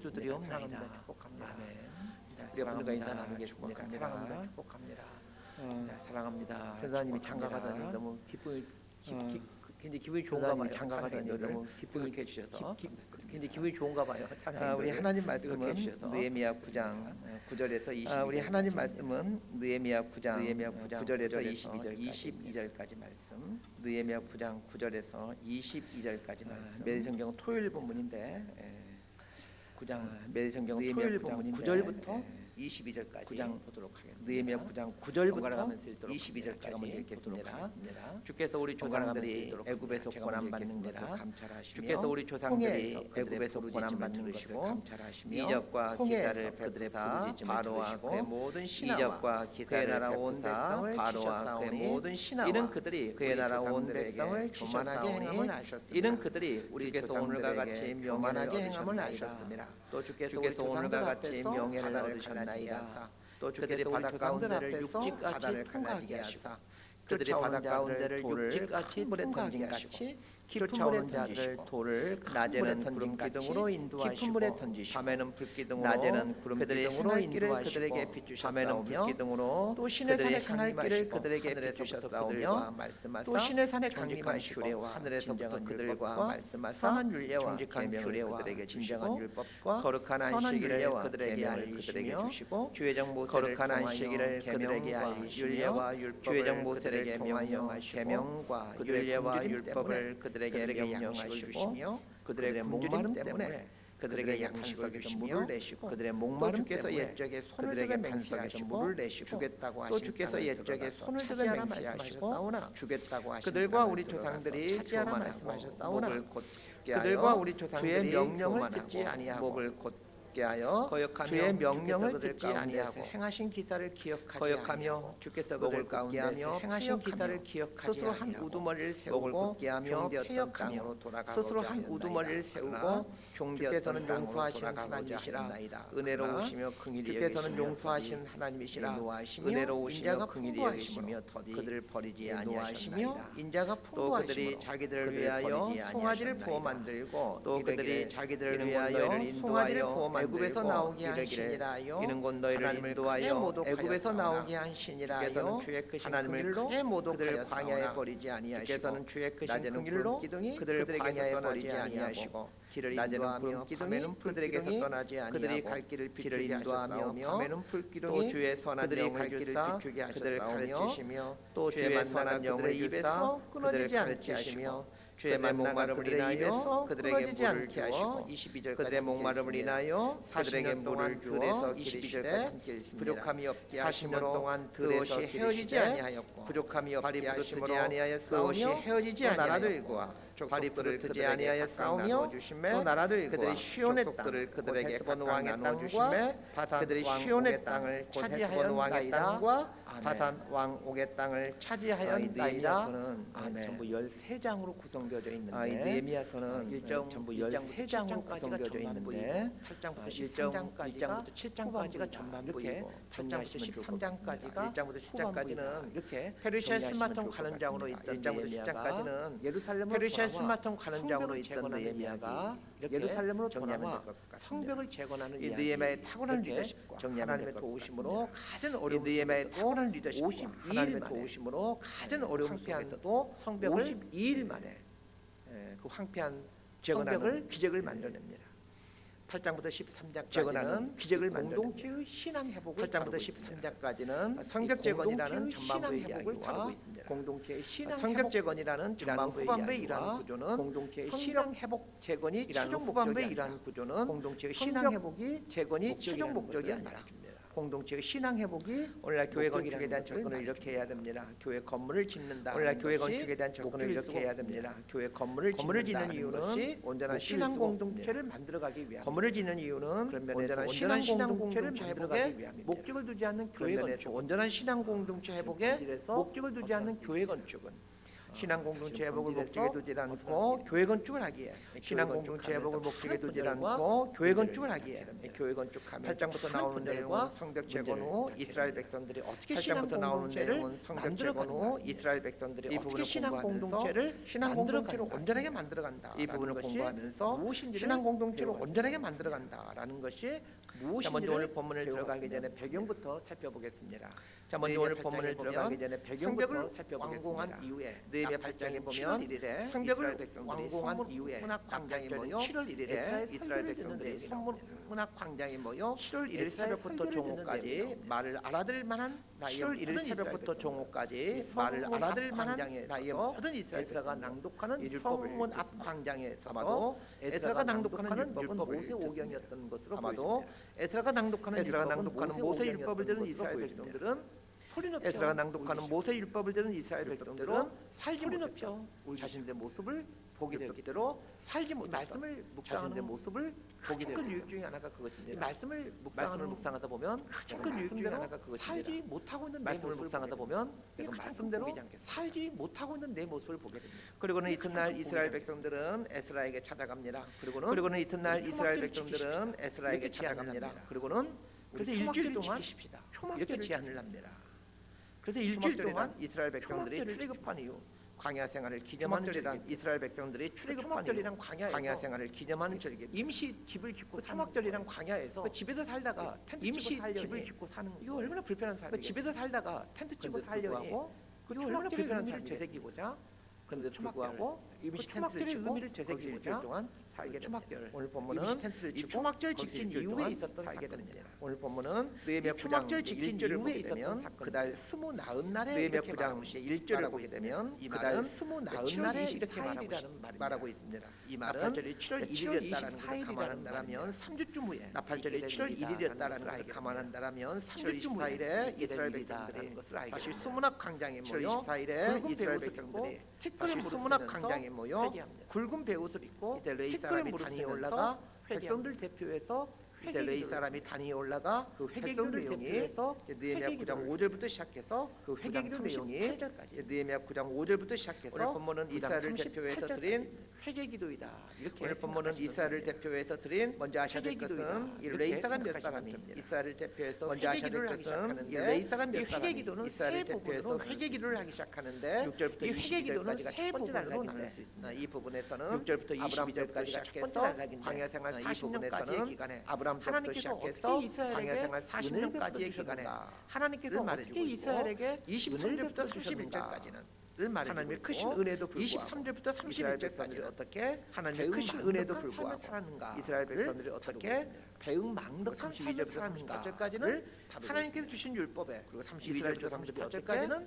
모두들이 없나이다. 축복합니다. 아멘. 우리 분들과 인사 나누겠습니다. 사랑합니다. 축복합니다. 사랑합니다. 전사님이 장가가다니 너무 기쁨이 굉장히 기분이 좋은가 봐요. 장가가다니 너무 기쁨이 해주셔서 굉장히 기분이 좋은가 봐요. 우리 하나님 말씀은 느헤미야 9장 9절에서 22절. 우리 하나님 말씀은 느헤미야 9장 9절에서 22절까지 말씀. 느헤미야 9장 9절에서 22절까지 말씀. 매일 성경 토요일 본문인데 9장 매일 성경 토요일 본문 9절부터 22절까지 9장 보도록 하겠습니다. 느헤미야 9장 9절부터 22절까지 한번 읽겠습니다. 주께서 우리 조상들이 애굽에서 고난 받는 것을 감찰하시며 주께서 우리 조상들이 애굽에서 고난 받는 것을 감찰하시며 이적과 기사를 베푸사 바로와 그의 모든 신하와 이적과 기사를 나라 온 백성을 바로와 그의 모든 신하와 이는 그들이 그의 나라 온 백성을 교만하게 행함을 아셨습니다. 이는 그들이 우리께서 오늘과 같이 교만하게 행함을 아셨습니다. 또 주께서 오늘과 같이 명예를 얻으셨나이다. 또 주께서 바다 가운데를 육지같이 통과하게 하시고 그들이 바다 가운데를 육지같이 물에 던진 같이 깊은 물에 던지시고 돌을 낮에는 구름 기둥으로 인도하시고 밤에는 불기둥으로 낮에는 구름 기둥으로 인도하시고 그들에게 비추셨사오며 밤에는 불기둥으로 또 신의 산에 향할 길을 그들에게 비추셨사오며 또 신의 산에 강림하시고 하늘에서부터 그들과 말씀하사 선한 율례와 정직한 규례와 그들에게 진정한 율법과 거룩한 안식일을 그들에게 알리시며 주의적 모세를 거룩한 안식일을 그들에게 알리시며 율례와 율법을 모세에게 명하시고 계명과 율례와 율법을 그들에게 명령하시고 그들의 목마름 때문에 그들에게 양식을 주시며 그들의 목마름께서 옛적에 손을 들어 맹세하시고 물을 내시고 주겠다고 하신 또 주께서 옛적에 손을 들어 맹세하시고 주겠다고 하신 그들과 우리 조상들이 차지하라 말씀하셨사오나 그들과 우리 조상들이 명령을 듣지 아니하고 목을 하여 주의 명령을 듣지 아니하고 행하신 기사를 기억하며 주께서 그들 가운데서 행하신 기사를 기억하지 스스로 한 우두머리를 세우고 종되었던 땅으로 돌아가 스스로 한 우두머리를 세우고 종되었던 땅으로 돌아가고자 은혜로우시며 긍휼히 주께서는 용서하신 하나님이시라 은혜로우시며 긍휼히 여기시며 더디 그들을 버리지 아니하시며 인자가 또 그들이 자기들을 위하여 송아지를 부어 만들고 또 그들이 자기들을 위하여 송아지를 부어 만들고 애굽에서 나오게 한 신이라요 이는 곧 너희를 인도하여 애굽에서 나오게 한 신이라요 주의 크신 긍휼로 그들을 광야에 버리지 아니하시고 주께서는 주의 크신 긍휼로 그들을 광야에 버리지 아니하시고 길을 인도하며 밤에는 그들에게서 떠나지 아니하고 그들이 갈 길을 비추게 하셨사오며 밤에는 불기둥이 주의 선한 영을 주사 그들을 가르치시며 또 주의 선한 영을 입에서 끊어지지 않게 하시며 주의 목마름을 인하여 그들에게 물을 주어 22절 그들의 목마름을 인하여 그들에게 물을 주어 22절까지 부족함이 없게 하심으로 40년 동안 그것이 헤어지지 아니하였고 부족함이 없게 하심으로 그것이 헤어지지 아니하였고 발이 부르트지 아니하여 싸우며 또 나라들 그들이 시온의 땅을 그들에게 헤스본 왕의 땅과 그들이 시온의 땅을 차지하여 왕의 땅과 바산 왕 옥의 땅을 차지하였나이다. 전부 13장으로 구성되어져 있는데 느헤미야서는 전부 13장으로 구성되어져 있는데 1장부터 7장까지가 전반부이고 8장부터 13장까지가 1장부터 7장까지는 이렇게 페르시아 스마톤 가는 장으로 있던 1장부터 10장까지는 예루살렘으로 페르시아 스마톤 가는 장으로 있던 느헤미야가 예루살렘으로 돌아와 성벽을 재건하는 이 느헤미야의 탁월한 리더십과 하나님의 도우심으로 가진 어려움 느헤미야의 탁월한 리더십과 하나님의 도우심으로 가진 어려움 속에서도 성벽을 52일 만에 그 황폐한 성벽을 기적을 만들어냅니다. 8장부터 13장까지는 재건하는 기적을 공동체의 신앙 회복을 8장부터 13장까지는 성벽 재건이라는 전반부의 이야기와 공동체의 신앙 성벽 재건이라는 후반부의 이러한 구조는 공동체의 신앙 회복 재건이 최종 후반부의 이러한 구조는 공동체의 신앙 회복이 재건이 최종 목적이 아니라 공동체의 신앙 회복이 오늘날 교회 건축에 대한 접근을 이렇게 해야 됩니다. 교회 건물을 짓는다. 오늘날 교회 건축에 대한 접근을 이렇게 해야 됩니다. 교회 건물을 짓는 이유는 온전한 신앙 공동체를 만들어가기 위함. 건물을 짓는 이유는 온전한 신앙 공동체를 회복에 목적을 두지 않는 교회 건축. 온전한 신앙 공동체 회복에 목적을 두지 않는 교회 건축은 신앙 공동체 회복을 목적에 두지 않고 교회 건축을 하기에 신앙 공동체 회복을 목적에 두지 않고 교회 건축을 하기에 교회 건축하면 8장부터 나오는 내용은 성벽 재건 후 이스라엘 백성들이 어떻게 신앙 공동체를 성벽 후 이스라엘 백성들이 어떻게 신앙 공동체를 온전하게 만들어간다. 이 부분을 공부하면서 신앙 공동체를 온전하게 만들어간다라는 것이 무엇인지 먼저 오늘 본문을 들어가기 전에 배경부터 살펴보겠습니다. 자, 먼저 오늘 본문을 들어가기 전에 배경부터 살펴보겠습니다. 완공한 이후에 느헤미야 8장에 보면 성벽을 완공한 이후에 문학 광장에 모여 7월 1일에 이스라엘 백성들이 문학 광장에 모여 7월 1일 새벽부터 종호까지 말을 알아들 만한 7월 1일 새벽부터 종호까지 말을 알아들 만한 나이의 모든 이스라엘가 낭독하는 성문 앞 광장에 서서 에스라가 낭독하는 율법은 모세 오경이었던 것으로 아마도 에스라가 낭독하는 모세 율법을 들은 이스라엘 백성들은 에스라가 낭독하는 모세 율법을 들은 이스라엘 백성들은 살지 못했죠. 자신들의 모습을 보게 되었기 때로 살지 못 말씀을 묵상하는 모습을 보게 되었고 큰 유익 중에 하나가 그것입니다. 말씀을 묵상하다 보면 큰 유익 중에 하나가 그것입니다. 살지 못하고 있는 말씀을 묵상하다 보면 내가 말씀대로 살지 못하고 있는 내 모습을 보게 됩니다. 그리고는 이튿날 이스라엘 백성들은 에스라에게 찾아갑니다. 그리고는 이튿날 이스라엘 백성들은 에스라에게 찾아갑니다. 그리고는 그래서 일주일 동안 이렇게 제안을 합니다. 그래서 일주일 동안 이스라엘 백성들이 출애굽한 이후 광야 생활을 기념하는 절기 이스라엘 백성들이 출애굽한 이후 광야 생활을 기념하는 절기 임시 집을 짓고 초막절이랑 광야에서 집에서 살다가 텐트 임시 집을 짓고 사는 이거 얼마나 불편한 삶이에요. 집에서 살다가 텐트 치고 살려니 그 얼마나 불편한 삶을 되새기고자 그런데 불구하고 임시 텐트를 치고 의미를 되새기고자 동안 살게 됩니다. 오늘 본문은 이 초막절 지킨 이후에 있었던 사건입니다. 오늘 본문은 느헤미야 9장 1절을 보게 되면 그달 스무 나흔 날에 이렇게 일절을 보게 되면 그달 스무 나흔 날에 이렇게 말하고 있습니다. 이 말은 7월 1일이었다라는 것을 감안한다면 3주쯤 후에 나팔절이 7월 1일이었다라는 것을 감안한다면 3주쯤 후에 이스라엘 백성들이 다시 수문학 광장에 모여 24일에 이스라엘 백성들이 다시 수문학 광장에 모여 굵은 베옷을 입고 이제 레이 사람이 단위 올라가 백성들 대표해서 이제 레이 사람이 단위 올라가 그 회개기도를 대표해서 느헤미야 9장 5절부터 시작해서 그 회개기도 내용이 느헤미야 9장 5절부터 시작해서 오늘 본문은 이스라엘을 대표해서 드린 회개기도이다. 이렇게 오늘 본문은 이스라엘을 대표해서 드린 먼저 아셔야 될 것은 이 레이 사람 몇 사람이 이스라엘을 대표해서 먼저 아셔야 될 것은 이 레이 사람 몇 사람이 이스라엘을 대표해서 회개기도를 하기 시작하는데 6절부터 22절까지가 첫 번째 날로 나눌 수 있습니다. 이 부분에서는 6절부터 22절까지 시작해서 광야 생활 40년까지의 기간에 아브라함부터 시작해서 광야 생활 40년까지의 기간에 하나님께서 어떻게 이스라엘에게 23절부터 31절까지는 하나님의 크신 은혜도 불구하고 23절부터 31절까지 어떻게 하나님의 크신 은혜도 불구하고 이스라엘 백성들이 어떻게 배응망덕한 32절부터 38절까지는 하나님께서 주신 율법에 그리고 32절부터 38절까지는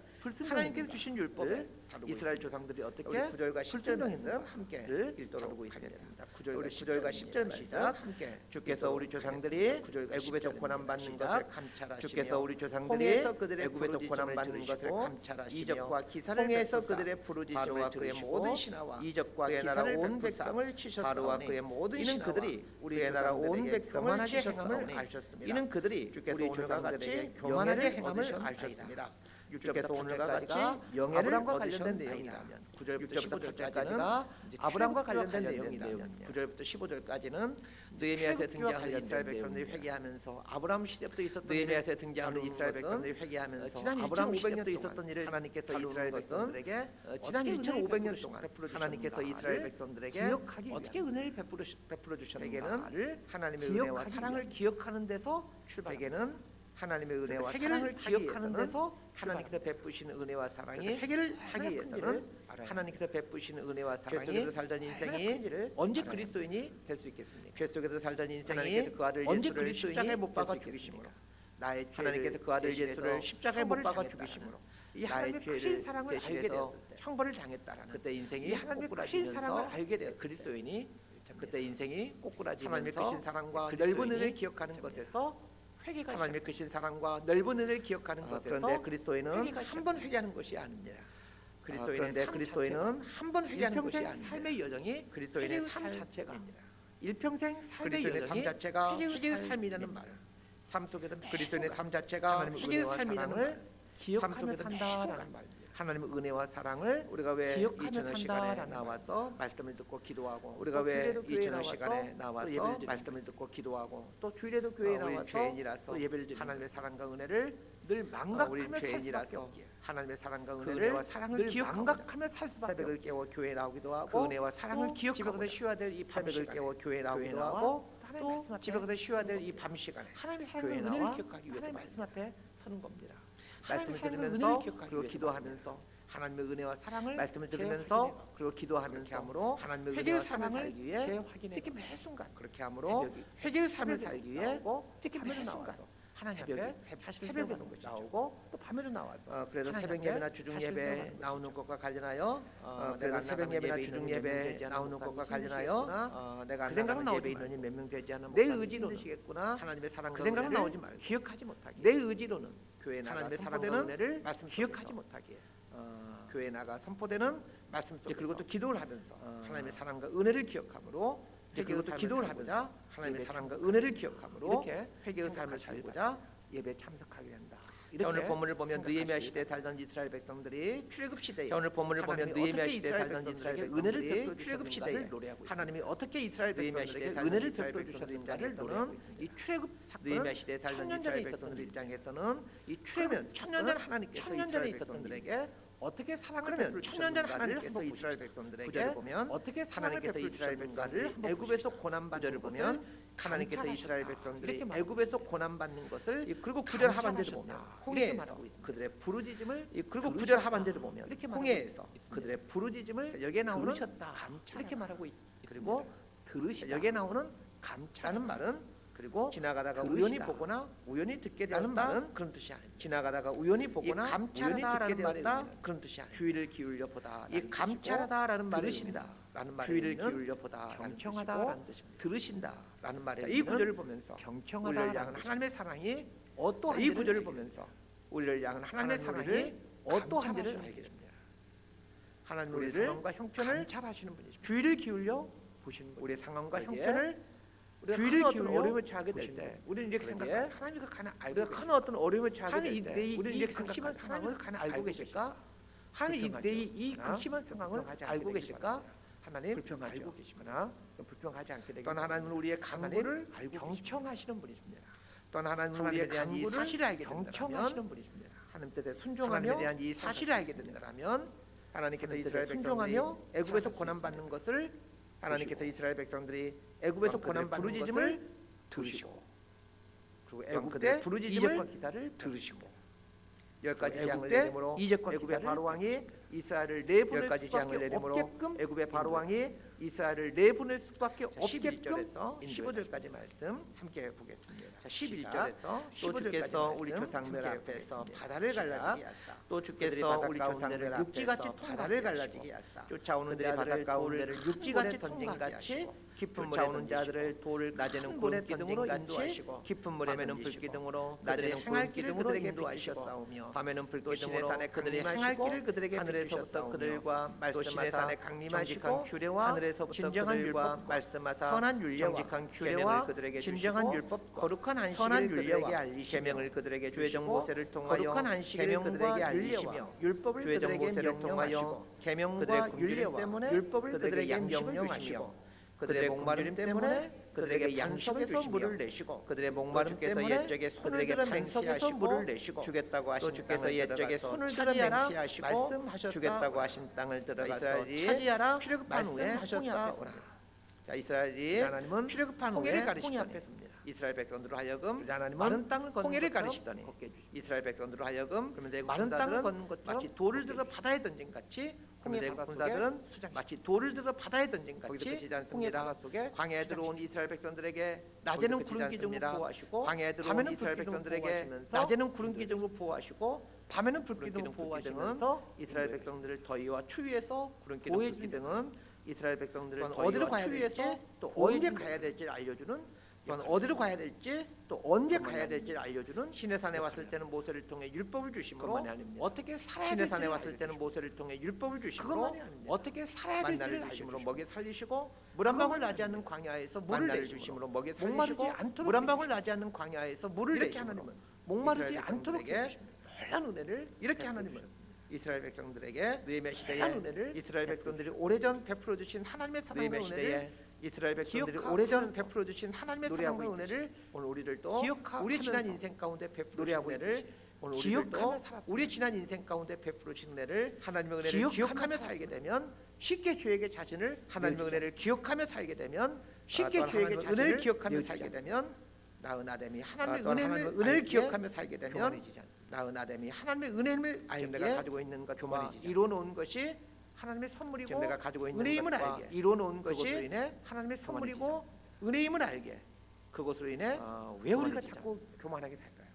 하나님께서 주신 율법에 이스라엘 조상들이 어떻게 9절과 10절에서 함께 읽도록 하겠습니다. 9절과 10절 말씀 함께 주께서 우리 조상들이 애굽에서 고난 받는 것을 감찰하시며 주께서 우리 조상들이 애굽에서 고난 받는 것을 감찰하시며 이적과 기사를 에서 그들의 부르짖음을 그의 모든 신하와 이적과 기사를 온 백성을 치셨사오니 그의 모든 이는 그들이 우리의 나라 온 백성을 치셨음을 아셨습니다. 이는 그들이 주께서 오늘과 같이 교만하게 행함을 아셨습니다. 6절부터 오늘과 같이 아브라함과 관련된 내용이라면 9절부터 15절까지가 아브라함과 관련된 내용이라면 9절부터 15절까지는 느헤미야에 등장하는 이스라엘 백성들이 회개하면서 아브라함 시대부터 있었던 느헤미야에 등장하는 이스라엘 백성들이 회개하면서 지난 2500년 때 있었던 일을 하나님께서 이스라엘 백성들에게 지난 2500년 동안 하나님께서 이스라엘 백성들에게 어떻게 은혜를 베풀어 주셨는가를 하나님의 은혜와 사랑을 기억하는 데서 출발하게는 하나님의 은혜와 사랑을 기억하는 데서 하나님께서 베푸신 은혜와 사랑이 해결을 하기 위해서는 하나님께서 베푸신 은혜와 사랑이 죄 속에서 살던 인생이 언제 그리스도인이 될 수 있겠습니까? 죄 속에서 살던 인생이 그 아들 예수를 십자가에 못 박아 죽이심으로 나의 하나님께서 그 아들 예수를 십자가에 못 박아 죽이심으로 이 하나님의 크신 사랑을 알게 되었을 때 형벌을 당했다라는 그때 인생이 하나님의 크신 사랑을 알게 되었을 그리스도인이 그때 인생이 꼬꾸라지면서 하나님의 크신 사랑과 넓은 은혜를 기억하는 것에서 하나님의 크신 사랑과 넓은 은혜를 기억하는 것에서 그런데 그리스도인은 한 번 회개하는 것이 아닙니다. 그리스도인은 한 번 회개하는 것이 아닙니다. 삶의 여정이 그리스도인의 삶 자체가 일평생 삶의 여정이 회개의 삶이라는 말. 삶 속에서 그리스도인의 삶 자체가 회개의 삶이라는 말. 삶 속에서 산다라는 말입니다. 하나님의 은혜와 사랑을 우리가 왜 기억하며 2000년 시간에 산다라는 나와서 말씀을 듣고 기도하고 우리가 또 왜 주일에도 교회에 2000년 나와서 시간에 또 나와서 예배를 드리는 말씀을 듣고 기도하고 또 주일에도 교회에 우리 나와서 죄인이라서 또 예배를 드리는 하나님의 사랑과 은혜를 늘 우리 망각하며 살 수밖에 죄인이라서 없기에 하나님의 사랑과 그 은혜를 은혜와 사랑을 늘 기억하고 망각하며 살 수밖에 새벽을 없기에 깨워 교회에 나오기도 하고 그 은혜와 사랑을 또 기억하고 집에 가서 쉬어야 될 이 밤 새벽을 시간에 깨워 교회에 나오기도 나와 하고 하나님의 또 말씀 앞에 집에 가서 쉬어야 될 이 서는 밤 시간에 하나님의 교회에 사랑과 나와 은혜를 기억하기 위해서 하나님의 말씀 앞에 서는 겁니다. 하나님의 말씀을 사랑과 들으면서 은혜를 기억하기 그리고 위해서 기도하면서 하나님의 은혜와 사랑을 말씀을 재확인해 들으면서 나가고 그리고 기도하면서 그렇게 함으로 하나님의 회개의 은혜와 삶을 사랑을 살기 위해 재확인해 이렇게 나가고 매 순간 그렇게 함으로 새벽이 회개의 삶을 새벽에 살기 위해 나오고 이렇게 매 밤에도 순간 나와서 하나님 새벽에 앞에 새벽에도 것이죠. 나오고 또 밤에도 나와서 그래도 하나님 새벽 앞에 예배나 주중 다시 예배 세워가는 나오는 것이죠. 것과 관련하여 내가 그래도 새벽 예배나 예배 주중 있는 예배 되지 않은 나오는 것과 목사님이 관련하여 내가 그 생각은 안 나가는 나오지 예배 말고 인원이 몇 명 되지 않은 내 목사님이 의지로는 힘드시겠구나 하나님의 사랑과 그 생각은 은혜를 나오지 말고 기억하지 못하게 내 의지로는 교회 나가 하나님의 선포되는 사랑과 은혜를 말씀 기억하지 속에서 못하기에 교회 나가 선포되는 말씀 속에서 그리고 또 기도를 하면서 하나님의 사랑과 은혜를 기억함으로 그리고 또 기도를 하면서 하나님의 예배에 사랑과 참석하고 은혜를 기억함으로 이렇게 회개의 삶을 생각하시기 살고자 예배에 참석하게 된다. 자, 오늘 이렇게 본문을 보면 느헤미야 생각하시기 시대에 살던 이스라엘 백성들이 출애굽 시대에 자, 오늘 본문을 보면 하나님이 느헤미야 어떻게 시대에 이스라엘 살던 이스라엘 백성들에게 백성들이 은혜를 출애굽 출애굽 시대에 시대에 노래하고 하나님이 어떻게 이스라엘 느헤미야 백성들에게 시대에 은혜를 살던 베풀어 주셨는 이스라엘 입장에서는 노래하고 이 출애굽 사건은 느헤미야 시대에 살던 천년 전에 이스라엘 있었던 백성들 일. 입장에서는 이 출애굽 천년 전 하나님께서 천년 전에 이스라엘 있었던 백성들에게 어떻게 사랑을 그러면 베풀어 천년 전 주셨는가를 하나님께서 한번 이스라엘 보십시오. 백성들에게 구절을 보면 어떻게 사랑을 하나님께서 베풀어 이스라엘 주셨는가를 백성들을 한번 애굽에서 보십시오. 고난받는 구절을 것을 보면 하나님께서 이스라엘 감찰하셨다. 백성들이 이렇게 말하고 애굽에서 고난받는 것을 그리고 구절 감찰하셨다. 하반절을 보면 이렇게 홍해에서 말하고 있습니다. 그들의 부르짖음을 그리고 들으셨다. 구절 하반절을 보면 이렇게 말하고 홍해에서 있습니다. 그들의 부르짖음을 여기에 나오는 들으셨다. 이렇게 말하고 있습니다. 그리고 들으시다. 여기에 나오는 감찰하는 라는 말은 그리고 지나가다가 들으시다. 우연히 보거나 우연히 듣게 되었다 말은 그런 뜻이 아닙니다. 지나가다가 우연히 보거나 우연히 감찰하다라는 듣게 말의 되었다 의미는 그런 뜻이 아닙니다. 주의를 기울여 보다 이 감찰하다라는 말의 들으신다라는 말의 주의를 의미는 기울여 보다 경청하다라는 뜻입니다. 들으신다라는 말의 자, 이 의미는 구절을 보면서 우리를 경청하다라는 향한 하나님의 사랑이 어떠한 이 일을 구절을 알게 보면서 우리를 향한 하나님의 하나님 사랑이 우리를 어떠한 일을 감찰하시는 알게 됩니다. 하나님 우리 우리를 상황과 형편을 감찰하시는 분이십니다. 주의를 기울여 보시는 우리의 상황과 거기에 형편을 우리가 주의를 큰 어떤 기울여 어려움을 처하게 될 보시는 때 거예요. 우리는 이렇게 거기에 생각합니다. 하나님이 가나 알고 우리가 계십니다. 큰 어떤 어려움을 처하게 하나님 될 때 이 우리는 이렇게 극심한 생각합니다. 상황을 하나님이 가나 알고 알고 계실까? 하나님 이 극심한 상황을 불평하지 알고 않게 계실까? 되기 바랍니다. 하나님 불평하죠. 알고 계시구나. 불평하지 않게 되기 또한 하나님은 우리의 간구를 알고 경청하시는 분이십니다. 또한 하나님은 하나님에 우리의 대한 이 간구를 사실을 알게 경청하시는 된다면 분이십니다. 하나님 뜻에 하나님에 순종하며 대한 이 사실을 알게 된다면 하나님께서 하나님 이스라엘 뜻에 백성들이 순종하며 애굽에서 살아갈 수 고난받는 것을 하나님께서 보시고 이스라엘 백성들이 애굽에서 그들의 고난받는 부르짖음을 것을 들으시고 그리고 애굽 애굽 때 때 부르짖음을 이적과 기사를 들으시고 열 가지 애굽 재앙을 때 내림으로 이적과 애굽의 기사를 바로 왕이 이스라엘을 열 내보낼 가지 수밖에 재앙을 내림으로 없게끔 애굽의 바로 인도해 왕이 이스라엘을 내보낼 수밖에 없게끔 11절에서 15절까지 말씀 함께 보겠습니다. 자, 시작. 11절에서 또 15절까지 주께서 우리 말씀 조상들 함께 앞에서 보겠습니다. 바다를 갈라지게 하사 또 주께서 우리 조상들 육지같이 앞에서 바다를 갈라지게 하사 쫓아오는 그들의 자들을 바닷가 돌을 가운데를 육지같이 육지같이 던진 통과하게 같이 하시고 깊은 물에 쫓아오는 던진 자들을 돌을 낮에는 큰 구름 물에 기둥으로 던진 인도하시고 같이 깊은 물에는 밤에는 불기둥으로 낮에는 낮에는 구름 행할 길을 기둥으로 그들에게 인도하시고 비추셨사오며 밤에는 또 신의 불기둥으로 산에 그들이 행할 강림하시고 길을 그들에게 하늘에서부터 비추셨사오며 그들과 또 신의 말씀하사 산에 강림하시고 정직한 규례와 하늘에서부터 진정한 그들과 율법과 말씀하사 선한 윤례와 정직한 계명을 규례와 그들에게 진정한 주시고 율법과 거룩한 선한 안식일을 윤례와 그들에게 알리시며 계명을 그들에게 주의 주시고 정보세를 통하여 거룩한 안식일을 계명과 그들에게 알리시며 윤례와 율법을 주의 그들에게 정보세를 명령하여 통하여 계명과 그들의 굶주림 윤례와 때문에 율법을 그들에게 그들에게 양식을 명령하시며 주시고 그들의 목마름 굶주림 때문에 그들에게 양식을 양식에서 주시며 물을 내시고 그들의 목마름 주께서 때문에 옛적에 손을 그들에게 들어 맹석에서 맹석에서 물을 내시고 주겠다고 하신 또 주께서 땅을 옛적에 들어가서 손을 들어 차지하라 맹세하시고 말씀하셨다. 주겠다고 하신 땅을 들어가서 이스라엘이 차지하라 출애굽한 후에 말씀하셨사오나. 자, 이스라엘이 하나님은 출애굽한 홍해를 후에 가르시더니 홍해 앞에 섭니다. 이스라엘 백성들로 하여금 하나님은 마른 땅을 걷는 홍해를 것처럼 가르시더니 걷게 해주십니다. 이스라엘 백성들로 하여금 그러면 마른 땅을 군사들은 걷는 것처럼 마치 돌을 들어 바다에 던진 같이 홍해 홍해 바다 바다 군사들은 마치 돌을 들어 바다에 던진 거기서 같이 그치지 홍해 않습니다. 바다 속에 광야에 들어온 이스라엘 백성들에게 거기서 낮에는 그치지 구름 기둥으로 않습니다. 보호하시고 광야에 들어온 밤에는 이스라엘 불 기둥으로 백성들에게 보호하시면서 낮에는 구름 기둥으로 보호하시고 밤에는 불 기둥으로 보호하시면서 이스라엘 백성들을 더위와 추위에서 구름 기둥 불 기둥은 이스라엘 백성들을 어디로 가야 될지 또 언제 가야 될지 알려주는 또한 어디로 가야 될지 또 언제 가야 될지 알려주는 신의 산에 왔을 때는 모세를 통해 율법을 주심으로 그것만이 아닙니다. 어떻게 살아야 신의 될지 산에 왔을 때는 모세를 통해 율법을 주심으로 그것만이 아닙니다. 어떻게 살아야 될지를 만나를 주심으로 주시고 먹여 살리시고 물 한 방울 나지 않는 광야에서 물을 만나를 내주심으로 먹여 목마르지 살리시고 않도록 물 한 방울 나지 않는 광야에서 물을 이렇게 내주심으로 하나님은 목마르지 이스라엘 않도록 백성들에게 해주십니다. 놀란 은혜를 이렇게 하나님은 이스라엘 백성들에게 느헤미야 시대에 다양한 은혜를 이스라엘 백성들이 오래전 베풀어 주신 하나님의 사랑과 느헤미야 은혜를 시대에 이스라엘 백성들이 기억하면서 오래전 베풀어 주신 하나님의 노래하고 사랑과 은혜를 오늘 우리들도 기억하면서 우리 지난 인생 가운데 베풀어 주신 노래하고 은혜를 오늘 기억하며 우리들도 살았습니다. 우리 지난 인생 가운데 베풀어 주신 은혜를 하나님의 은혜를 기억하며 기억하며 살게 되면 쉽게 주에게 자신을 하나님의 은혜를 기억하며 살게 되면 쉽게 또한 주에게 하나님의 자신을 은혜를 기억하며 내어주지 살게 않습니다. 되면 나은 아담이 하나님의 또한 은혜를 하나님의 은혜를 기억하며 살게 되면 교만해지지 않습니다. 나은 아담이 하나님의 은혜를 지금 알기에 내가 가지고 있는 것과 교만해지지 이루어놓은 것이 하나님의 선물이고 지금 내가 가지고 있는 은혜임을 것과 알게 이루어놓은 그것으로 것이 인해 하나님의 교만해지지 선물이고 은혜임을 알게 그것으로 인해 왜 우리가 교만해지지 자꾸 교만하게 살까요?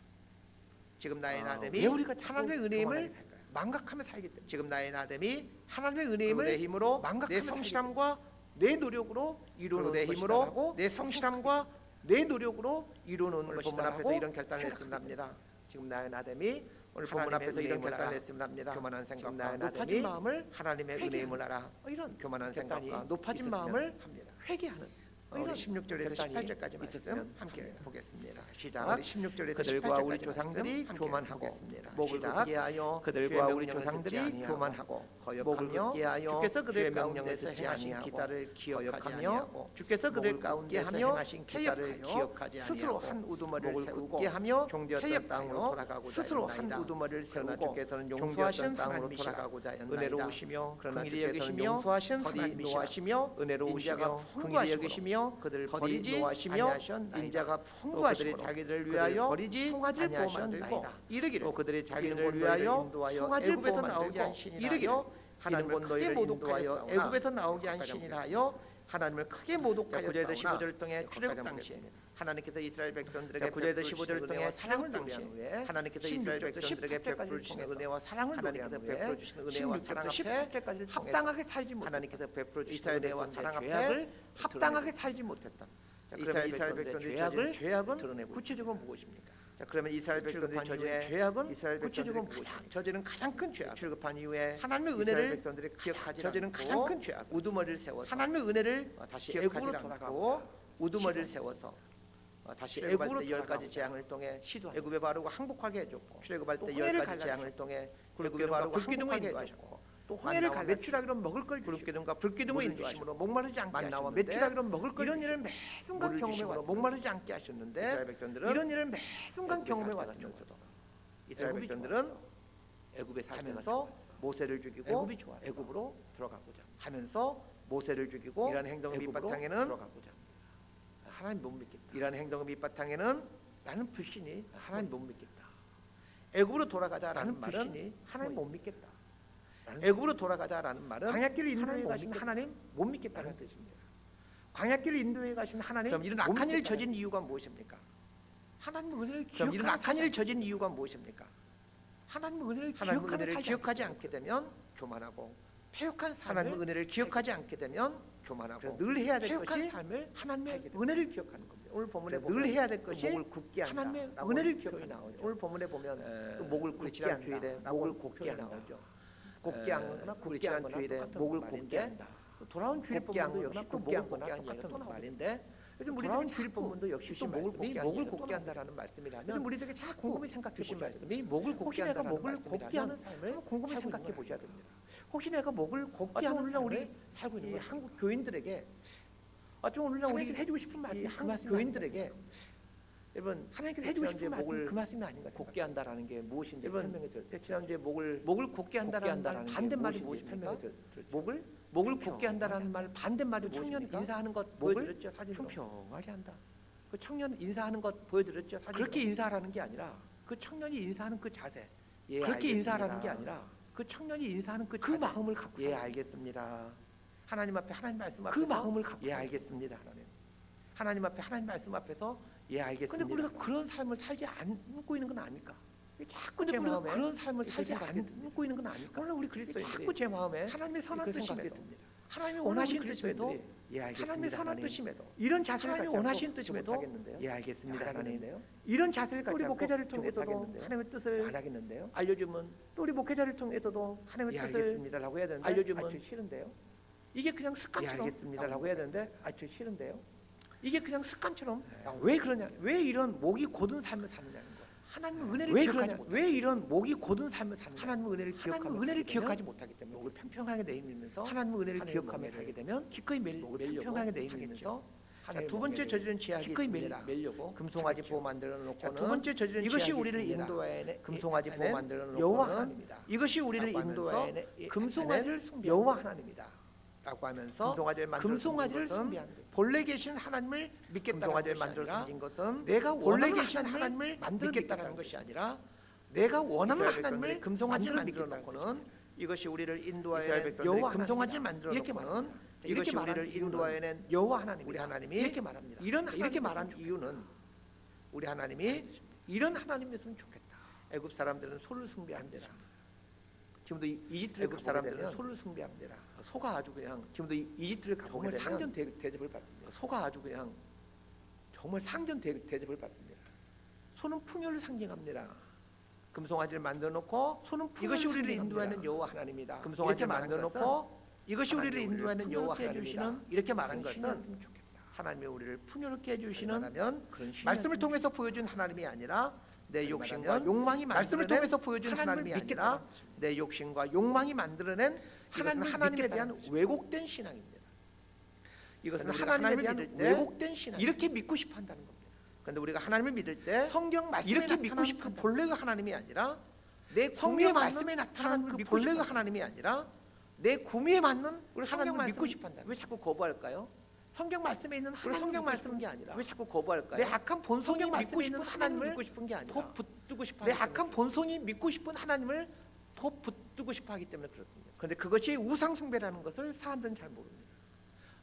지금 나의 나됨이 왜 우리가 자꾸 하나님의 교만하게 은혜임을 살까요? 망각하며 살기 때문에 지금 나의 나됨이 하나님의 은혜임을 내 힘으로 망각하며 내 성실함과 내 노력으로 이루어놓은 내 것이다라고 힘으로 내 성실함과 내 노력으로 이루어놓은 오늘 본문 것이다라고 앞에서 이런 결단을 생각합니다. 지금 나의 나됨이 오늘 본문 하나님의 앞에서 이런 은혜임을 결단을 알아. 했으면 합니다. 교만한 지금 생각과 나의 높아진 높아진 마음을 마음을 하나님의 회개하는 은혜임을 알아. 이런 교만한 결단이 생각과 높아진 있었으면 마음을 합니다. 회개하는 우리 이런 16절에서 결단이 18절까지 말씀 있었으면 함께 합니다. 보겠습니다. 시작. 시작. 우리 16절에서 그들과 우리 18절까지 조상들이 말씀 교만하고 함께 보겠습니다. 목을 시작. 굽게 하여 그들과 주의 우리 명령을 조상들이 듣지 아니하고 교만하고 목을 거역하며 굽게 하여 주께서 그들 주의 명령을 가운데서 듣지 행하신 아니하고 기사를 기억하지 거역하며 아니하고 주께서 그들 목을 가운데서 굽게 하며 행하신 기사를 기사를 기억하지 기억하지 스스로 아니하고 한 우두머리를 목을 세우고 굽게 하며 종되었던 타협하여 땅으로 돌아가고자 스스로 한 하였나이다. 우두머리를 그러나 세우고 주께서는 종되었던 용서하신 땅으로 하나님이시라. 돌아가고자 하였나이다. 은혜로우시며 그러나 긍휼히 주께서는 여기시며 용서하신 거디 하나님이시라. 노하시며 은혜로우시며 인자가 긍휼히 풍부하시므로 여기시며 그들 거디 버리지 노하시며 아니하셨나이다. 인자가 또 그들이 풍부하시므로 자기들을 그들을 위하여 버리지 송아지를 아니하셨나이다. 보호만들고 이르기를 또 그들이 이는 자기들을 곧 위하여 너희를 인도하여 송아지를 애굽에서 나오게 보호만들고 한 신이라 이르기를 하여 하나님을 이는 곧 크게 너희를 모독하여 인도하였사오나 애굽에서 나오게 한 신이라 하여 하나님을 크게 모독하였사오나 구절에서 15절을 통해 출애굽 거기까지 당시에 보겠습니다. 하나님께서 이스라엘 백성들에게 구절에서 베풀어 15절을 주신 통해 은혜와 사랑을 사랑을 노래한 당시에 후에 하나님께서 이스라엘 16절부터 백성들에게 18절까지 베풀어 주신 통해서 은혜와 사랑을 하나님께서 노래한 후에 베풀어 주신 은혜와 16절부터 사랑 앞에 18절까지를 합당하게 살지 못했다. 하나님께서 베풀어 주신 이스라엘 은혜와 백성들의 사랑 앞에 죄악을 합당하게 살지 못했다. 자, 이스라엘 이스라엘 백성들의 백성들의 죄악을 죄악은 드러내고 구체적으로 무엇입니까? 자, 그러면 이스라엘 백성들이 출애굽한 저지른 이후에 죄악은 이스라엘 구체적으로 백성들이 무엇입니까? 저지른 가장 큰 죄악. 출애굽한 이후에 하나님의 이스라엘 은혜를 백성들이 기억하지 저지른 않고 가장 큰 죄악. 우두머리를 세워서 하나님의 은혜를 다시 기억하지 애굽으로 않고 돌아가고 우두머리를 세워서 다시 출애굽할 애굽으로 때 열 가지 돌아가고 재앙을 통해 시도하고 애굽의 바로가 항복하게 해줬고 출애굽할 또 때 홍해를 열 가지 재앙을 갈라주셨고 통해 굴 애굽의 바로가 기둥을 항복하게 인도하셨고 해줬고 또 홍해를 만나와 갈라주셨고 메추라기로 먹을 걸 불기둥과 불기둥을 물을 인도하심으로 목마르지 않게 만나와 하셨는데 메추라기로 먹을 걸 이런 일을 매 순간 물을 경험해 주심으로 왔습니다. 목마르지 않게 하셨는데 이스라엘 백성들은 이런 일을 매 순간 애굽에 경험해 살 때가 왔으면서도 좋았어. 이스라엘 애굽이 백성들은 애굽에 살 때가 하면서 좋았어. 모세를 죽이고 애굽이 좋았어. 애굽으로 들어가고자 하면서 모세를 죽이고 이러한 행동의 애굽으로 밑바탕에는 들어가고자 하나님 못 믿겠다. 이러한 행동의 밑바탕에는 나는 불신이 하나님 못 믿겠다. 애굽으로 돌아가자라는 나는 말은 불신이 하나님 숨어 못 믿겠다. 나는 애굽으로 돌아가자라는 말은 광야길을 인도해 하나님 못 가신 믿겠다. 하나님 못 믿겠다는 라는 뜻입니다. 광야길을 인도해 가신 하나님 그럼 이런 못 악한 일을 믿겠다는 저진 이유가 무엇입니까? 하나님 은혜를 그럼 이런 기억하는 악한 일을 저진 이유가 무엇입니까? 하나님 은혜를 하나님의 기억하는 은혜를 살지 기억하지 않게 되면 교만하고 폐역한 삶을 하나님의 은혜를 기억하지 않게 되면 교만하고 그래서 늘 해야 될 폐역한 것이 삶을 하나님의 살게 됩니다. 은혜를 기억하는 겁니다. 오늘 본문에 그래서 늘 보면 해야 될 것이 목을 굳게 한다. 하나님의 라고 은혜를 표현이 기억하는 나오죠. 거죠. 오늘 본문에 보면 또 목을 우리 굳게 지난 한다. 주일에 목을 라고 굳게 표현이 한다. 나오죠. 곱게 하거나 우리 굳게 지난 하거나 주일에 똑같은 목을 말인데 곱게 한다. 또 돌아온 주일 곱게 본문도 하거나 역시 또 굳게 목을 곱게 하거나 하는 똑같은 똑같은 말인데 요즘 돌아온 우리들이 주일 자꾸 본문도 역시 주신 또 목을 말씀이 곱게 목을 하는 곱게 또 한다라는 말씀이라면 요즘 우리들에게 자꾸 곰곰이 생각해 주신 보셔야 말씀이 됩니다. 목을 혹시 곱게 내가 한다는 목을 곱게 하는 삶을 곰곰이 살고 생각해 있는 보셔야 거예요. 됩니다. 혹시 내가 목을 곱게 하는 오늘날 우리 삶을 살고 있는 이 거야. 한국 교인들에게 좀 오늘날 우리 하나님께서 해주고 싶은 말씀이 이 그 한국 말씀이 교인들에게 여러분 하나님께서 해주고 싶은 지난주에 말씀이 그 말씀이 아닌가 곱게 한다라는 게 무엇인지 여러분, 설명해 드렸어요. 지난주에 목을 곱게 한다라는 말 게 반대말이 무엇인지 무엇입니까? 설명해 드렸죠. 목을 곱게 한다라는 말 반대말이 청년 무엇입니까? 인사하는 것 목을 보여드렸죠. 사진으로. 평평하게 한다. 그 청년 인사하는 것 보여드렸죠. 사진으로. 그렇게 인사하라는 게 아니라 그 청년이 인사하는 그 자세, 예, 그렇게 알겠습니다. 인사하라는 게 아니라 그 청년이 인사하는 그 자세, 마음을 갖고 예, 살아야 돼요. 알겠습니다. 하나님 앞에 하나님 말씀 그 앞에서 마음을 갖고 예, 살아야 알겠습니다. 하나님 앞에 하나님 말씀 앞에서 예, 근데 알겠습니다. 우리가 그런 삶을 살지 않고 있는 건 아닐까? 자꾸 제 제 우리가 마음에 그런 삶을 이렇게 살지 생각하게 않고 있는 건 아닐까? 오늘 우리 그리스도인들이 자꾸 제 마음에 하나님의 선한 이렇게 생각이 뜻임에도 듭니다. 하나님의 오늘 원하신 우리 뜻임에도 그리스도인들이 예, 알겠습니다. 하나님의 선한 하나님. 뜻임에도 이런 자세를 하나님의 갖지 원하신 않고 뜻임에도 못하겠는데요? 예, 알겠습니다. 안 하나님. 하겠는데요? 이런 자세를 갖지 우리 않고 목회자를 좀 통해서도 못하겠는데요? 하나님의 뜻을 안 하겠는데요? 알려주면 또 우리 목회자를 통해서도 하나님의 예, 뜻을 알겠습니다라고 해야 되는데 알려주면 저 싫은데요? 이게 그냥 예, 습관처럼 알겠습니다라고 해야 되는데 저 싫은데요? 이게 그냥 습관처럼 왜 그러냐? 왜 이런 목이 곧은 삶을 사느냐는 거예요. 하나님의 은혜를 왜 기억하지 그러냐? 못. 왜 이런 목이 곧은 삶을 사는 하나님의 은혜를 기억하지 못하기 때문에 목을 평평하게 내밀면서 하나님의 은혜를 하나님의 기억하며 멍에를 살게 되면 기꺼이 목을 매려고 평평하게 내밀면서 내밀면서 두 번째 저지른 죄악이 기꺼이 있습니다. 매려고 금송아지 하겠죠. 보호 만들어 놓고는 두 번째 저지른 이것이 죄악이 우리를 있습니다. 인도하는 금송아지 보호 만들어 놓고는 여호와 하나님이다. 이것이 우리를 라고 하면서 인도하는 금송아지를 숭배하는 여호와 하나님이다. 라고 하면서 금송아지를 숭배하는 거예요. 본래 계신 하나님을 믿겠다는 것이 아니라 것은 내가 본래 원하는 계신 하나님을 만들어 믿겠다는 믿겠다는 것이 아니라 내가 원하는 이스라엘 하나님을 백성들이 금송아지를 만들어 만들어 놓고는 놓고는 이것이 우리를 이스라엘 인도하는 백성들이 여호와 금송아지를 하나님이다. 만들어 이렇게 놓고는 말합니다. 이렇게 이것이 우리를 말하는 인도하는 여호와 하나님이다. 우리 하나님이 이렇게 말합니다. 이렇게 말한 이유는 우리 하나님이 이런 하나님이었으면 좋겠다. 애굽 사람들은 소를 숭배한대라. 지금도 이집트 애굽 사람들은 소를 숭배한대라. 소가 아주 그냥 지금도 이집트를 가보게 되면 상전 대접을 받습니다. 소가 아주 그냥 정말 상전 대접을 받습니다. 소는 풍요를 상징합니다. 금송아지를 만들어 놓고 소는 이것이 우리를 상징합니다. 인도하는 여호와 하나님이다. 금송아지를 이렇게 만들어 말한 놓고 이것이 우리를 하나님이 인도하는 우리를 여호와 풍요롭게 하나님이다. 해주시는 이렇게 말한 그런 것은 신이었으면 좋겠다. 하나님이 우리를 풍요롭게 해주시는 그런 말씀을 통해서 보여준 하나님이 아니라 내 욕심과 말하면 욕망이 말씀을 만들어낸 통해서 보여준 하나님이 하나님을 아니라 내 욕심과 욕망이 만들어낸 하나님에 대한 믿겠다는 왜곡된 신앙입니다. 이것은 그런데 하나님에 하나님을 대한 믿을 때 왜곡된 신앙. 이렇게 믿고 싶어 한다는 겁니다. 그런데 우리가 하나님을 믿을 때 성경 말씀에 이렇게 믿고 나타난 싶은 그 본래가 하나님이 아니라 내 성경 구미에 말씀에 맞는 나타난 그 믿고 본래가 싶어 하나님이 아니라 내 구미에 맞는 우리 하나님을 성경 믿고 말씀 싶어한다. 왜 자꾸 거부할까요? 성경 말씀에 있는 우리 하나님을 성경 믿고 말씀 싶은 게 아니라 왜 자꾸 거부할까요? 내 악한 본성이 성경 믿고 말씀에 싶은 있는 하나님을 믿고 싶은 게 아니라 더 붙들고 싶어 내 하기 악한 때문에 본성이 믿고 싶은 하나님을 더 붙들고 싶어 하기 때문에 그렇습니다. 그런데 그것이 우상 숭배라는 것을 사람들은 잘 모릅니다.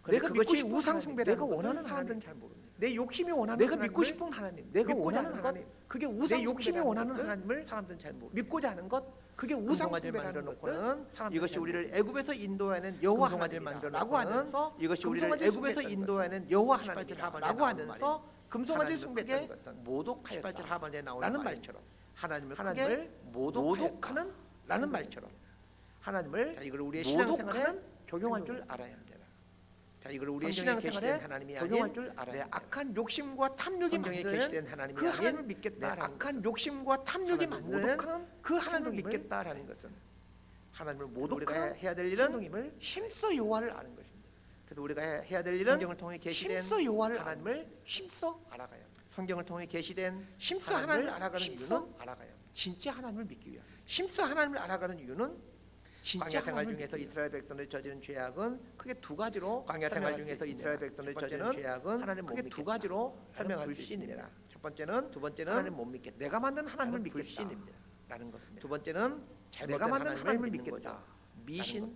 내가 믿고 그것이 싶은 우상 하나님, 숭배라는 내가 것을 원하는 사람들은 하나님, 잘 모릅니다. 내 욕심이 원하는 내가 하나님을 믿고 싶은 하나님, 내가 믿고자 원하는 하는 것, 하나님, 그게 내 우상 욕심이 숭배라는 원하는 것을 하나님을 사람들은 잘 모릅니다. 믿고자 하는 것, 그게 우상 우상화를 숭배라는 만들어 것을 놓고는 사람들은 이것이 잘 우리를 모릅니다. 애굽에서 인도하는 여호와 금송아지를 하나님이라고 만들어 하면서 이것이 우리를 금송아지를 애굽에서 숭배했다는 인도하는 여호와 것은 하나님이라고 하면서 금송아지를 하나님을 숭배했다는 크게 것은 모독하였다. 18절 하반에 나오는 라는 말처럼 하나님을 하나님을 크게 모독하는 모독하는 라는 말처럼 하나님을 이걸 우리의 모독하는 신앙생활에 적용할 행동을 줄 알아야 합니다. 우리를 우리의 성경에 신앙생활에 계시된 하나님이 적용할 아닌 줄 알아야 내 합니다. 악한 욕심과 탐욕이 성경에 만드는 계시된 하나님이 그 아닌 하나님을 내 믿겠다라는 악한 것은 욕심과 탐욕이 하나님을 만드는 모독하는 그 하나님을 행동임을 믿겠다라는 것은 하나님을 우리가 모독하는 해야 될 일은 행동임을 힘써 여호와를 아는 것입니다. 그래서 우리가 해야 될 일은 성경을 통해 계시된 힘써 여호와를 하나님을 힘써 알아가야 합니다. 성경을 통해 계시된 힘써 하나님을 하나님을 알아가는 힘써 이유는 알아가야 합니다. 진짜 하나님을 믿기 위함. 힘써 하나님을 알아가는 이유는 광야 생활 중에서 이스라엘 백성들이 저지른 죄악은 크게 두 가지로 광야 생활 중에서 이스라엘 백성들이 저지른 죄악은 하나님 크게 두 가지로 설명할 수 있습니다. 첫 번째는 하나님 못 믿겠다. 내가 만든 하나님을 믿겠다. 불신입니다. 라는 것입니다. 두 번째는 내가 만든 하나님을 믿겠다. 미신.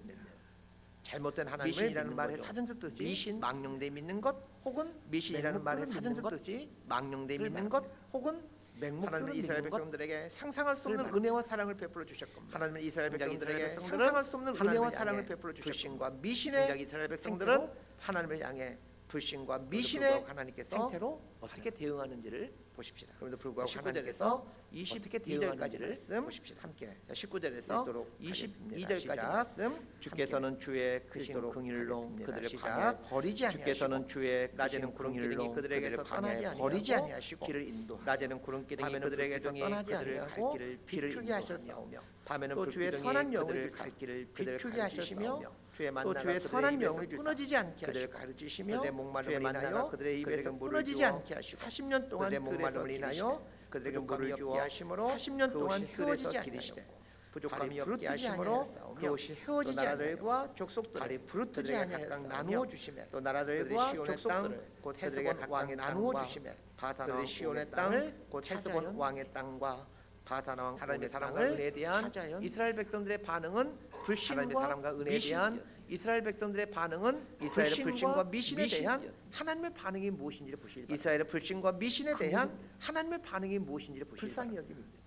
잘못된 하나님을 미신이라는 말의 거죠. 사전적 뜻이 미신 망령되 믿는 것 혹은 미신이라는 말의 맹목들을 사전적 믿는 뜻이 망령되 믿는 믿는 것 혹은 맹목들을 하나님은 이스라엘 믿는 것 백성들에게 상상할 수 없는 말합니다. 은혜와 사랑을 베풀어 주셨건만 하나님은 이스라엘 백성들에게 백성들은 상상할 수 없는 은혜와 하나님을 사랑을 향해 베풀어 주셨건만 불신과 미신의 이스라엘 백성들은 행태로 하나님을 향해 불신과 미신의 하나님께서 행태로 어떻게 대응하는지를 보십시다. 그럼에도 불구하고 19절에서 하나님께서 어떻게 22절까지를 대응하는지를 보십시다. 함께 19절에서 읽도록 22절까지 하겠습니다. 말씀 주께서는 주의 크신 읽도록 긍휼로 하겠습니다. 그들을 시작. 광야에 버리지 아니하시고 주께서는 주의 낮에는 크신 구름기둥이 긍휼로 그들에게서 그들을 떠나지 광야에 버리지 버리지 아니하시고 길을 인도하시고 낮에는 구름기둥이 밤에는 그들에게서 불기둥이 떠나지 그들을 아니하고 갈 길을 비추게 인도하며 하셨사오며 밤에는 또 주의 불기둥이 선한 영을 그들을 주사 갈 길을 그들을 비추게 가르치시며 하셨사오며 주의 또 만나가 주의 그들의 선한 입에서 영을 주사 끊어지지 않게 그들을 하시고 가르치시며 그들의 목마름을 주의 만나가 인하여 그들의 입에서 그들에게 물을 끊어지지 주어 않게 하시고 40년 동안 그들의 목마름을 목마름을 인하여 그들에게 물을 부족함이 주어 없게 하심으로 40년 동안 그것이 헤어지지 뜰에서 아니하시되 기르시되 부족함이 발이 없게 부르뜨지 하심으로 아니하였사오며 그것이 헤어지지 또 나라들과 나라들과 족속들을 발이 부르뜨지 그들에게 각각 아니하였사오며 나누어 주시매 또 그들의 나라들과 시온의 족속들을 곧 그들에게 헤스본 각각 왕의 나누어 땅과 주시매 바산 그들의 왕 시온의 시온의 땅을 곧 헤스본 차지하연 왕의 땅과 바산 왕 하나님의 하나님의 사랑과 사랑과 은혜에 은혜에 대한 차지하연 이스라엘 백성들의 반응은 하나님의 불신과 사랑과 은혜에 미신이었습니다. 대한 이스라엘 백성들의 반응은 이스라엘의 불신과 미신에 대한 하나님의 반응이 무엇인지를 보시기 바랍니다. 이스라엘의 불신과 미신에 대한 하나님의 반응이 무엇인지를 보시기 불쌍히 바랍니다. 여깁니다.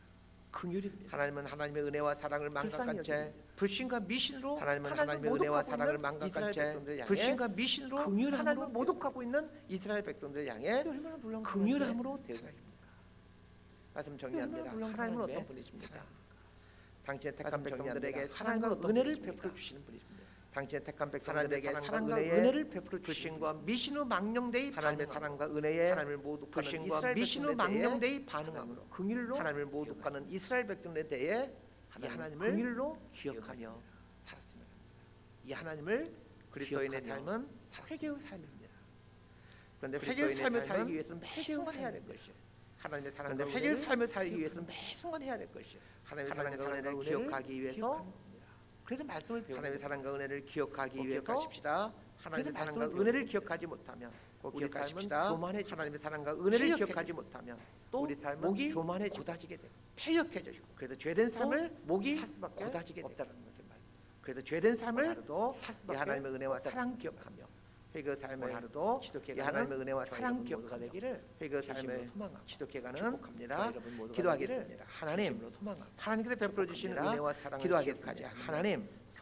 긍휼입니다. 하나님은 하나님의 은혜와 사랑을 망각한 불쌍히 채 여깁니다. 불신과 미신으로 하나님은 하나님의 하나님을 은혜와 모독하고 사랑을 있는 망각한 이스라엘 채 백성들 향해 불신과 미신으로 긍휼함으로 하나님을 모독하고 있는 이스라엘 백성들 향해 얼마나 놀라운 긍휼함으로 사랑입니까? 대응하십니다. 말씀 정리합니다. 얼마나 하나님은 놀라운 어떤 분이십니까? 사랑. 당신의 택한 말씀 백성들에게 정리합니다. 사랑과 하나님은 어떤 은혜를 분이십니까? 베풀어 주시는 분이십니다. 당신의 택한 백성들에게 사랑과 은혜를 베풀어 주신과 미신후 망령되이 하나님의 사랑과 은혜에 하나님을 모독하는 이스라엘 미신후 망령되이 반응함으로 긍휼로 하나님을 모독하는 이스라엘 백성에 대해 이 하나님을 긍휼로 기억하며 살았으면 합니다. 이 하나님을 그리스도인의 삶은 회개의 삶입니다. 그런데 회개의 삶을 살기 위해서는 매순간 해야 될 것이 하나님의 사랑과 회개의 삶을 살기 위해서는 매순간 해야 될 것이 하나님의 사랑과 은혜를 기억하기 위해서 그래서 말씀을 배우는 하나님의 사랑과 은혜를 기억하기 위해서 하십시다. 하나님의 사랑과 은혜를 기억하지 못하면 우리 삶은 교만해지고 하나님의 사랑과 은혜를 기억하지 못하면 또 우리 삶은 목이 교만해지고 고다지게 되고 폐역해지고 그래서 죄된 삶을 목이 살 수밖에 고다지게 없다는 것을 말. 그래서 죄된 삶을 살 수밖에 하나님의 은혜와 사랑 기억하며 회개 삶을 하루도 지독해 하나님의 은혜와 사랑 기억하기를 회개 삶을 소망하고 지독해가는 기도하겠습니다. 하나님께서 베풀어 주시는 은혜와 사랑을 기도하겠습니다. 하나님